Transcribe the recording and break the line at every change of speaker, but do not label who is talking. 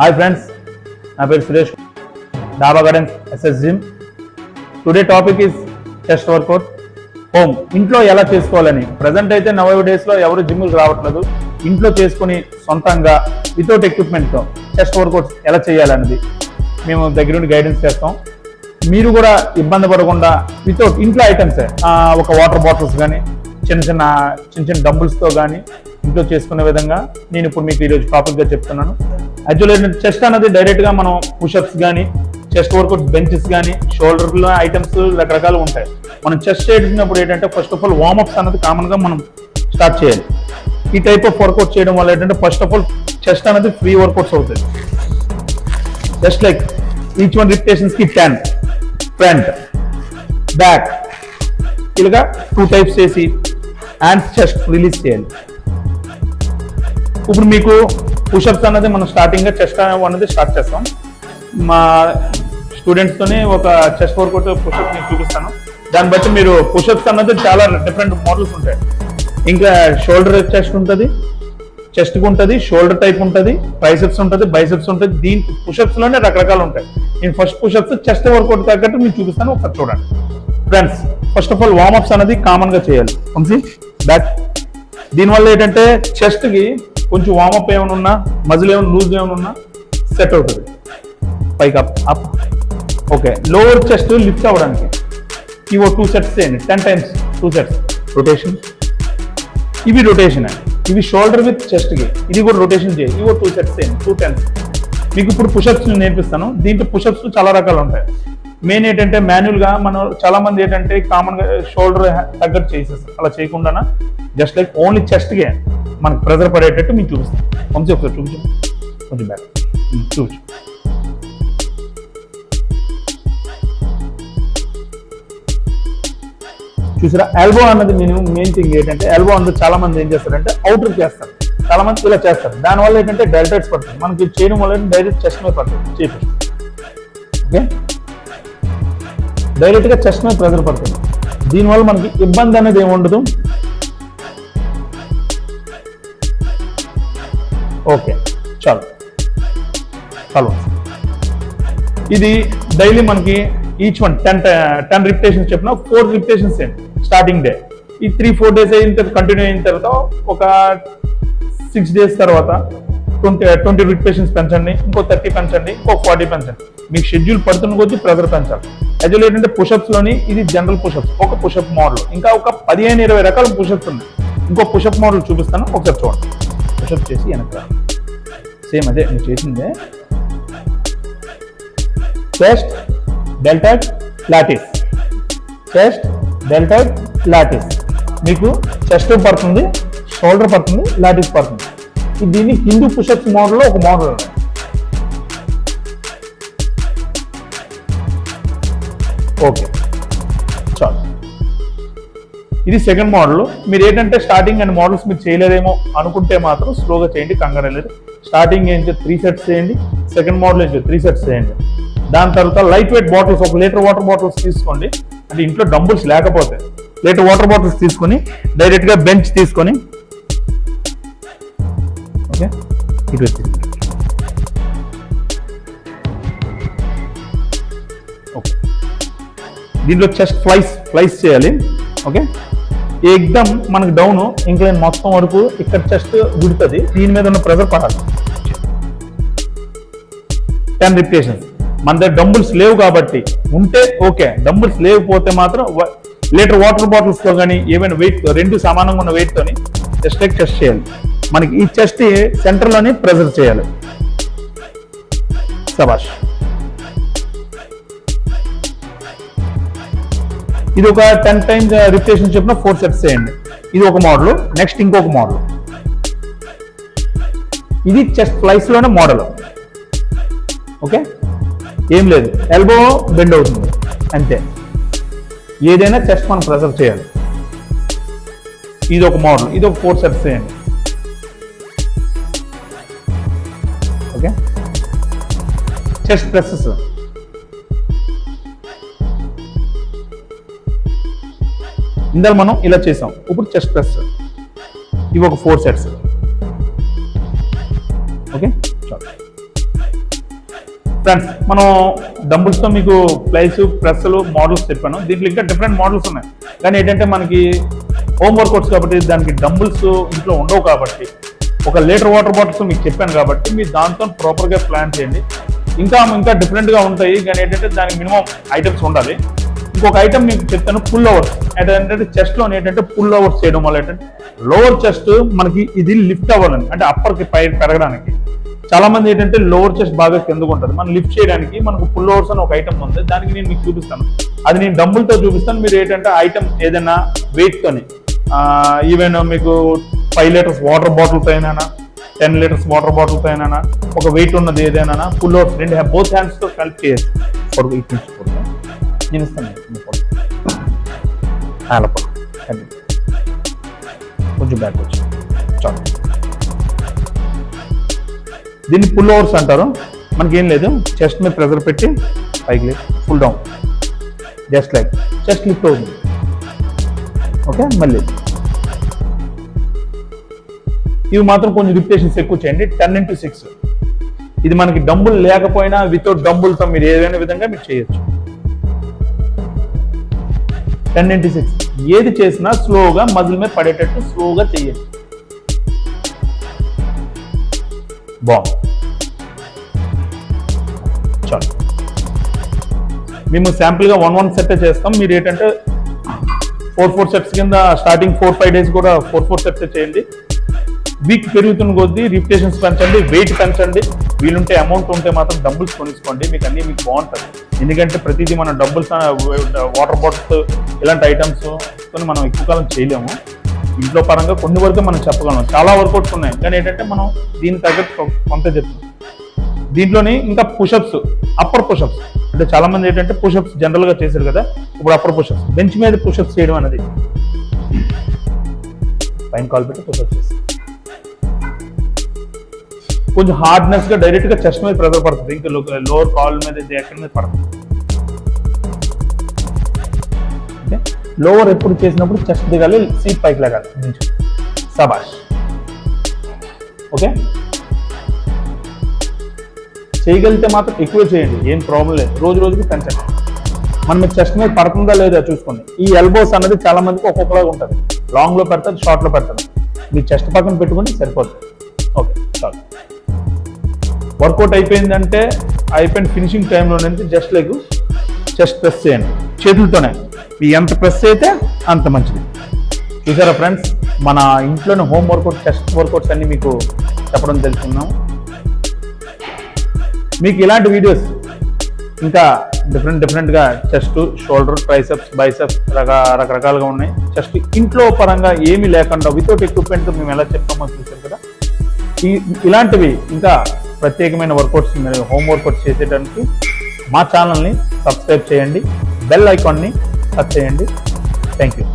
Hi friends, నా పేరు Suresh, Daba gardens SS gym. Today topic is chest workout home. ఇంట్లో ఎలా చేసుకోవాలని. ప్రజెంట్ అయితే నవ్ డేస్లో ఎవరు జిమ్కి రావట్లేదు. ఇంట్లో చేసుకుని సొంతంగా వితౌట్ ఎక్విప్మెంట్తో చెస్ట్ వర్కౌట్స్ ఎలా చేయాలనేది మేము దగ్గర నుండి గైడెన్స్ చేస్తాం. మీరు కూడా ఇబ్బంది పడకుండా వితౌట్ ఇంట్లో ఐటమ్సే, ఒక వాటర్ బాటిల్స్ కానీ చిన్న చిన్న డంబుల్స్తో కానీ ఇంట్లో చేసుకునే విధంగా నేను ఇప్పుడు మీకు ఈరోజు టాపిక్గా చెప్తున్నాను. యాక్చువల్లీ ఏంటంటే చెస్ట్ అనేది డైరెక్ట్గా మనం పుషప్స్ కానీ చెస్ట్ వర్కౌట్స్ బెంచెస్ కానీ షోల్డర్లో ఐటమ్స్ రకరకాలు ఉంటాయి. మనం చెస్ట్ చేసినప్పుడు ఏంటంటే ఫస్ట్ ఆఫ్ ఆల్ వార్మప్స్ అనేది కామన్గా మనం స్టార్ట్ చేయాలి. ఈ టైప్ ఆఫ్ వర్కౌట్ చేయడం వల్ల ఏంటంటే ఫస్ట్ ఆఫ్ ఆల్ చెస్ట్ అనేది ఫ్రీ వర్కౌట్స్ అవుతుంది. జస్ట్ లైక్ ఈచ్ వన్ రిపిటేషన్స్కి 10 ఫ్రంట్ బ్యాక్ ఇలాగా 2 టైప్స్ చేసి హ్యాండ్స్ చెస్ట్ రిలీజ్ చేయాలి. ఇప్పుడు మీకు పుషప్స్ అనేది మనం స్టార్టింగ్గా చెస్ట్ అనేది స్టార్ట్ చేస్తాం. మా స్టూడెంట్స్తోనే ఒక చెస్ట్ వర్కౌట్ పుషప్ నేను చూపిస్తాను. దాన్ని బట్టి మీరు పుషప్స్ అన్నది చాలా డిఫరెంట్ మోడల్స్ ఉంటాయి. ఇంకా షోల్డర్ చెస్ట్ ఉంటుంది, చెస్ట్కి ఉంటుంది, షోల్డర్ టైప్ ఉంటుంది, ట్రైసెప్స్ ఉంటుంది, బైసెప్స్ ఉంటుంది. దీని పుషప్స్లోనే రకరకాలు ఉంటాయి. నేను ఫస్ట్ పుషప్స్ చెస్ట్ వర్కౌట్ తగ్గట్టు మీకు చూపిస్తాను, ఒకసారి చూడండి friends. First of all warm-ups అనేది కామన్గా చేయాలి. బ్యాక్ దీనివల్ల ఏంటంటే చెస్ట్కి కొంచెం వార్మప్ ఏమైనా ఉన్నా, మజిల్ ఏమైనా లూజ్ ఏమైనా ఉన్నా సెట్ అవుతుంది. పైకి up okay. Lower chest lift అవ్వడానికి ఇవో 2 సెట్స్ చేయండి. 10 times 2 sets రొటేషన్. ఇవి రొటేషన్, ఇవి షోల్డర్ విత్ చెస్ట్కి, ఇది కూడా రొటేషన్ చేయాలి. ఇవో 2 sets చేయండి, 2 times. మీకు ఇప్పుడు పుషప్స్ నేర్పిస్తాను. దీంట్లో పుషప్స్ చాలా రకాలు ఉంటాయి. మెయిన్ ఏంటంటే మాన్యువల్గా మనం చాలా మంది ఏంటంటే కామన్గా షోల్డర్ తగ్గట్టు చేసేస్తాం. అలా చేయకుండా జస్ట్ లైక్ ఓన్లీ చెస్ట్కే మనకు ప్రెజర్ పడేటట్టు మీకు చూపిస్తాం. కొంచెం ఒకసారి చూపించు, కొంచెం బ్యాక్ చూపించు. చూసారా, ఎల్బో అన్నది మెయిన్ థింగ్ ఏంటంటే ఎల్బో అన్నది చాలా మంది ఏం చేస్తారంటే అవుటర్ చేస్తారు, చాలా మంది ఇలా చేస్తారు. దానివల్ల ఏంటంటే డైరెక్ట్స్ పడుతుంది. మనకి చేయడం వల్ల డైరెక్ట్ చెస్ట్ మీద పడుతుంది. చేపి ఓకే, డైరెక్ట్గా చెస్ట్ మీద ప్రెజర్ పడుతుంది. దీనివల్ల మనకి ఇబ్బంది అనేది ఏమి ఉండదు. ఓకే చాలు చాలు. ఇది డైలీ మనకి ఈచ్ వన్ 10 రిపిటేషన్స్ చెప్పిన 4 రిపిటేషన్స్ స్టార్టింగ్ డే. ఈ 3-4 days అయిన కంటిన్యూ అయిన తర్వాత ఒక 6 days తర్వాత 20 రిపిటేషన్స్ పెంచండి, ఇంకో 30 పెంచండి, ఇంకో 40 పెంచండి. మీకు షెడ్యూల్ పడుతున్న కొద్దీ ప్రెజర్ పెంచాలి. యాక్చువల్లీ ఏంటంటే పుషప్స్లోని ఇది జనరల్ పుషప్స్, ఒక పుషప్ మోడల్. ఇంకా ఒక 15-20 రకాల పుషప్స్ ఉన్నాయి. ఇంకో పుషప్ మోడల్ చూపిస్తాను, ఒకసారి చూడండి. పుషప్ చేసి వెనక సేమ్ అదే నేను చేసిందే. Chest deltoid lats, chest deltoid lats. మీకు చెస్ట్ పడుతుంది, షోల్డర్ పడుతుంది, లాటిస్ పడుతుంది. దీన్ని హిందూ పుషప్స్ మోడల్లో ఒక మోడల్ ఉంది. ఓకే చాలు. ఇది సెకండ్ మోడల్. మీరు ఏంటంటే స్టార్టింగ్ అండ్ మోడల్స్ మీరు చేయలేదేమో అనుకుంటే మాత్రం స్లోగా చేయండి, కంగారు లేదు. స్టార్టింగ్ ఏంటో 3 sets చేయండి, సెకండ్ మోడల్ ఏంటో 3 sets చేయండి. దాని తర్వాత light weight bottles, 1 litre water bottles తీసుకోండి. అంటే ఇంట్లో డంబుల్స్ లేకపోతే లీటర్ వాటర్ బాటిల్స్ తీసుకొని డైరెక్ట్గా బెంచ్ తీసుకొని ఓకే ఇటు ఓకే. దీంట్లో చెస్ట్ ఫ్లైస్ చేయాలి. ఓకే, ఏకదమ్ మనకు డౌన్ ఇంక్లైన్ మొత్తం వరకు ఇక్కడ చెస్ట్ విడుతుంది. దీని మీద ఉన్న ప్రెజర్ పడాలి. 10 రిపిటేషన్స్. మన దగ్గర డంబుల్స్ లేవు కాబట్టి ఉంటే ఓకే, డంబుల్స్ లేకపోతే మాత్రం లీటర్ వాటర్ బాటిల్స్తో కానీ ఏమైనా వెయిట్ 2 సమానంగా ఉన్న వెయిట్తోని చెస్ట్ చేయాలి. మనకి ఈ చెస్ట్ సెంటర్లోనే ప్రెజర్ చేయాలి. శభాష్. ఇది ఒక 10 times రిపిటేషన్ చెప్పిన 4 sets చేయండి. ఇది ఒక మోడల్. నెక్స్ట్ ఇంకొక మోడల్. ఇది చెస్ట్ ఫ్లైస్ లోనే మోడల్. ఓకే, ఏం లేదు, ఎల్బో బెండ్ అవుతుంది అంతే. ఏదైనా చెస్ట్ మనం ప్రెజర్ చేయాలి. ఇది ఒక మోడల్. ఇది ఒక 4 sets చేయండి. Okay, chest presses. ఇందులో మనం ఇలా చేసాం. ఇప్పుడు చెస్ట్ ప్రెస్. ఇవి ఒక 4 sets. ఓకే చాలు. ఫ్రెండ్స్ మనం డంబుల్స్తో మీకు ప్లైస్ ప్రెస్లు మోడల్స్ చెప్పాను. దీంట్లో ఇంకా డిఫరెంట్ మోడల్స్ ఉన్నాయి. కానీ ఏంటంటే మనకి హోమ్ వర్కౌట్స్ కాబట్టి దానికి డంబుల్స్ ఇంట్లో ఉండవు కాబట్టి 1 లీటర్ వాటర్ బాటిల్స్ మీకు చెప్పాను కాబట్టి మీరు దాంతో ప్రాపర్గా ప్లాన్ చేయండి. ఇంకా డిఫరెంట్గా ఉంటాయి. కానీ ఏంటంటే దానికి మినిమం ఐటమ్స్ ఉండాలి. ఇంకొక ఐటమ్ మీకు చెప్తాను, పుల్ ఓవర్స్. ఏంటంటే చెస్ట్లో ఏంటంటే పుల్ ఓవర్స్ చేయడం వల్ల ఏంటంటే లోవర్ చెస్ట్ మనకి ఇది లిఫ్ట్ అవ్వాలని, అంటే అప్పర్కి పై పెరగడానికి. చాలా మంది ఏంటంటే లోవర్ చెస్ట్ బాగా కిందకు ఉంటుంది. మనం లిఫ్ట్ చేయడానికి మనకు పుల్ ఓవర్స్ అని ఒక ఐటమ్ ఉంది. దానికి నేను మీకు చూపిస్తాను. అది నేను డంబుల్తో చూపిస్తాను. మీరు ఏంటంటే ఐటమ్ ఏదైనా వెయిట్తోని ఈవెన్ మీకు 5 లీటర్స్ వాటర్ బాటిల్తో అయినా 10 లీటర్స్ వాటర్ బాటిల్తో అయినా ఒక వెయిట్ ఉన్నది ఏదైనా పుల్ ఓవర్స్ 2 బోత్ హ్యాండ్స్తో కలిపి చేయొచ్చు. నేను ఇస్తాను కొంచెం బ్యాక్ వచ్చి చాలు. దీన్ని పుల్ ఓవర్స్ అంటారు. మనకేం లేదు, చెస్ట్ మీద ప్రెజర్ పెట్టి పైకి లేదు, full down, just like chest lift అవుతుంది. ఓకే, మళ్ళీ ఇవి మాత్రం కొంచెం రిపిటేషన్స్ ఎక్కువ చేయండి. 10x6. ఇది మనకి డంబుల్ లేకపోయినా వితౌట్ డంబుల్తో మీరు ఏదైనా విధంగా మీరు చేయొచ్చు. 10x6 ఏది చేసినా స్లోగా మజిల్ మీద పడేటట్టు స్లోగా చేయండి. బాగుంది, చాలు. మేము శాంపుల్గా 1 సెట్ చేస్తాం. మీరు ఏంటంటే 4 సెట్స్ కింద స్టార్టింగ్ 4-5 డేస్ కూడా 4 సెట్స్ చేయండి. వీక్ పెరుగుతున్న కొద్దీ రిపిటేషన్స్ పెంచండి, వెయిట్ పెంచండి. వీలుంటే అమౌంట్ ఉంటే మాత్రం డబ్బుల్స్ కొనుక్కోండి. మీకు అన్నీ మీకు బాగుంటుంది. ఎందుకంటే ప్రతిదీ మనం డబ్బుల్స్ వాటర్ బాటిల్స్ ఇలాంటి ఐటమ్స్ మనం ఎక్కువ కాలం చేయలేము. ఇంట్లో పరంగా కొన్ని వరకు మనం చెప్పగలం. చాలా వర్కౌట్స్ ఉన్నాయి. కానీ ఏంటంటే మనం దీనికి తగ్గట్టు కొంత చెప్తాం. దీంట్లోని ఇంకా పుషప్స్, అప్పర్ పుషప్స్. అంటే చాలా మంది ఏంటంటే పుషప్స్ జనరల్గా చేశారు కదా, ఇప్పుడు అప్పర్ పుషప్స్, బెంచ్ మీద పుషప్స్ చేయడం అనేది. పైన కాల్ పెట్టి పుషప్స్ చేసి కొంచెం హార్డ్నెస్ గా డైరెక్ట్ గా చెస్ట్ మీద ప్రెజర్ పడుతుంది. ఇంకా లోవర్ కాల్ మీద ఎక్కడ మీద పడుతుంది. ఓకే, లోవర్ ఎప్పుడు చేసినప్పుడు చెస్ట్ దిగాలి, సీట్ పైకి లాగాలి. సబాష్. ఓకే, చేయగలిగితే మాత్రం ఎక్కువ చేయండి, ఏం ప్రాబ్లం లేదు. రోజు రోజుకి పెంచండి. మనం చెస్ట్ మీద పడుతుందా లేదా చూసుకోండి. ఈ ఎల్బోస్ అనేది చాలా మందికి ఒక్కొక్కలాగా ఉంటుంది. లాంగ్ లో పెడతారు, షార్ట్ లో పెడతారు. మీ చెస్ట్ పక్కన పెట్టుకుంటే సరిపోతుంది. ఓకే, చాలు. వర్కౌట్ అయిపోయిందంటే అయిపోయిన ఫినిషింగ్ టైంలో నుంచి జస్ట్ లైక్ చెస్ట్ ప్రెస్ చేయండి చేతులతోనే. మీ ఎంత ప్రెస్ అయితే అంత మంచిది. చూసారా ఫ్రెండ్స్, మన ఇంట్లోనే హోమ్ వర్కౌట్ చెస్ట్ వర్కౌట్స్ అన్ని మీకు చెప్పడం తెలుసుకున్నాం. మీకు ఇలాంటి వీడియోస్ ఇంకా డిఫరెంట్గా చెస్ట్, షోల్డర్, ట్రైసెప్స్, బైసెప్స్ రకరకాలుగా ఉన్నాయి. చెస్ట్ ఇంట్లో పరంగా ఏమీ లేకుండా వితౌట్ ఎక్విప్మెంట్ మేము ఎలా చెప్తామో చూసారు కదా. ఇలాంటివి ఇంకా ప్రత్యేకమైన వర్కౌట్స్ మీరు హోమ్ వర్కౌట్స్ చేసేటానికి మా ఛానల్ని సబ్స్క్రైబ్ చేయండి, బెల్ ఐకాన్ని టచ్ చేయండి. Thank you.